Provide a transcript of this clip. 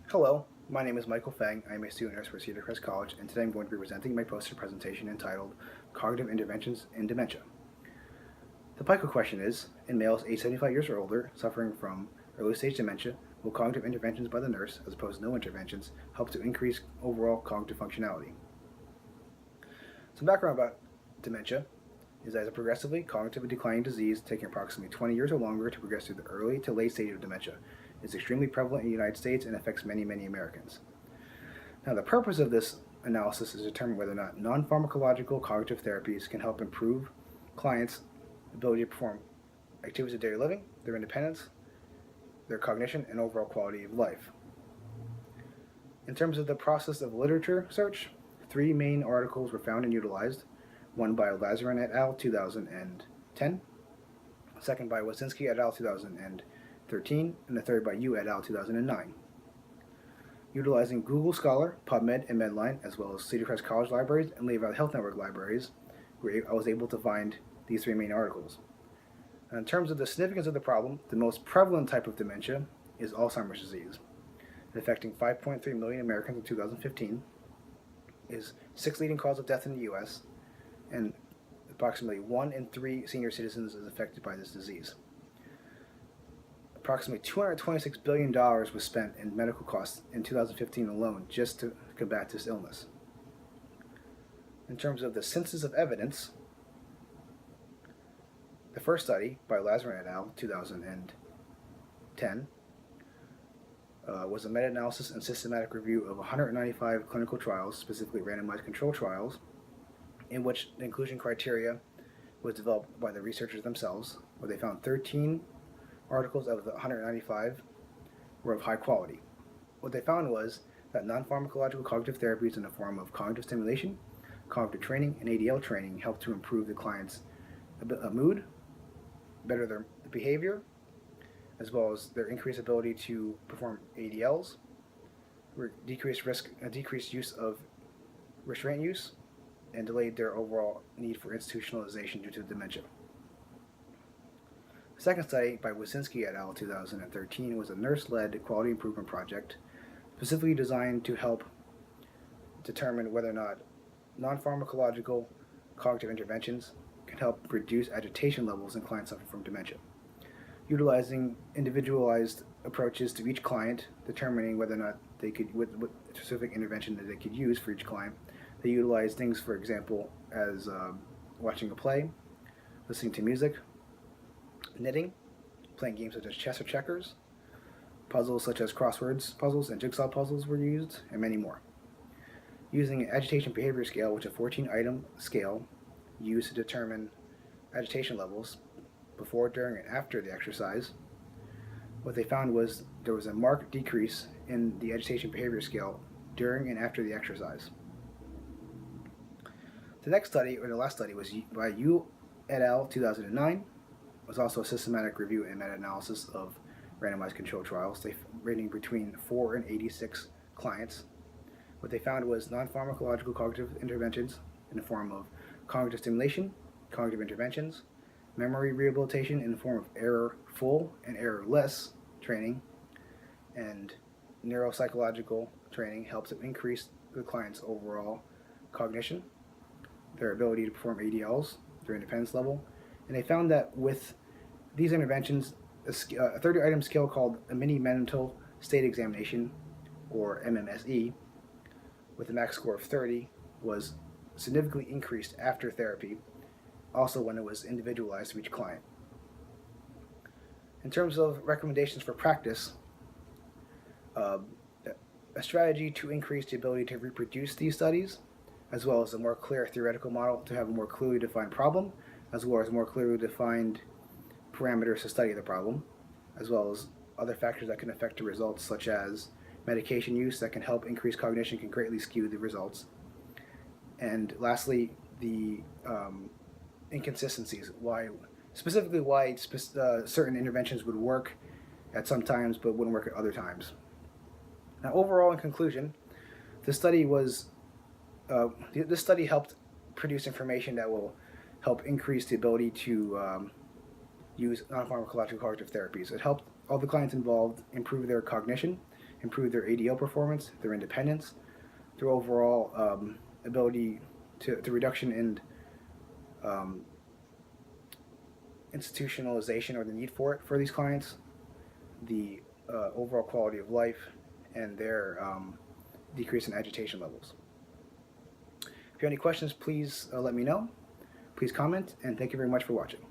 Hello, my name is Michael Fang. I am a student nurse for Cedar Crest College, and today I'm going to be presenting my poster presentation entitled Cognitive Interventions in Dementia. The PICO question is, in males age 75 years or older suffering from early stage dementia, will cognitive interventions by the nurse, as opposed to no interventions, help to increase overall cognitive functionality? Some background about dementia is that it's a progressively cognitively declining disease taking approximately 20 years or longer to progress through the early to late stage of dementia. It's extremely prevalent in the United States and affects many Americans. Now, the purpose of this analysis is to determine whether or not non-pharmacological cognitive therapies can help improve clients' ability to perform activities of daily living, their independence, their cognition, and overall quality of life. In terms of the process of literature search, three main articles were found and utilized. One by Lazarin et al. 2010, second by Wasinski et al. 2013, and the third by Yu et al. 2009. Utilizing Google Scholar, PubMed, and Medline, as well as Cedar Crest College libraries and Lehigh Valley Health Network libraries, I was able to find these three main articles. And in terms of the significance of the problem, the most prevalent type of dementia is Alzheimer's disease, affecting 5.3 million Americans in 2015, is sixth leading cause of death in the U.S., and approximately 1 in 3 senior citizens is affected by this disease. Approximately $226 billion was spent in medical costs in 2015 alone just to combat this illness. In terms of the synthesis of evidence, the first study by Lazarin et al. 2010 was a meta-analysis and systematic review of 195 clinical trials, specifically randomized control trials, in which the inclusion criteria was developed by the researchers themselves, where they found 13 articles out of the 195 were of high quality. What they found was that non-pharmacological cognitive therapies in the form of cognitive stimulation, cognitive training, and ADL training helped to improve the client's mood, better their behavior, as well as their increased ability to perform ADLs, decreased use of restraint use, and delayed their overall need for institutionalization due to dementia. The second study by Wasinski et al. 2013 was a nurse-led quality improvement project specifically designed to help determine whether or not non-pharmacological cognitive interventions can help reduce agitation levels in clients suffering from dementia. Utilizing individualized approaches to each client, determining whether or not they could, what specific intervention that they could use for each client. They utilize things, for example, as watching a play, listening to music, knitting, playing games such as chess or checkers, puzzles such as crosswords puzzles and jigsaw puzzles were used, and many more. Using an agitation behavior scale, which is a 14-item scale used to determine agitation levels before, during, and after the exercise, what they found was there was a marked decrease in the agitation behavior scale during and after the exercise. The next study, or the last study, was by Yu et al. 2009. It was also a systematic review and meta-analysis of randomized controlled trials, ranging between 4 and 86 clients. What they found was non-pharmacological cognitive interventions in the form of cognitive stimulation, cognitive interventions, memory rehabilitation in the form of error-full and error-less training, and neuropsychological training helps to increase the client's overall cognition, their ability to perform ADLs, their independence level. And they found that with these interventions, a 30-item scale called a mini mental state examination, or MMSE, with a max score of 30, was significantly increased after therapy, also when it was individualized to each client. In terms of recommendations for practice, a strategy to increase the ability to reproduce these studies, as well as a more clear theoretical model to have a more clearly defined problem, as well as more clearly defined parameters to study the problem, as well as other factors that can affect the results, such as medication use that can help increase cognition can greatly skew the results. And lastly, the inconsistencies, specifically why certain interventions would work at some times but wouldn't work at other times. Now, overall, in conclusion, this study helped produce information that will help increase the ability to use non-pharmacological cognitive therapies. It helped all the clients involved improve their cognition improve their ADL performance, their independence, their overall ability to reduction in institutionalization or the need for it for these clients, the overall quality of life, and their decrease in agitation levels. If you have any questions, please let me know. Please comment, and thank you very much for watching.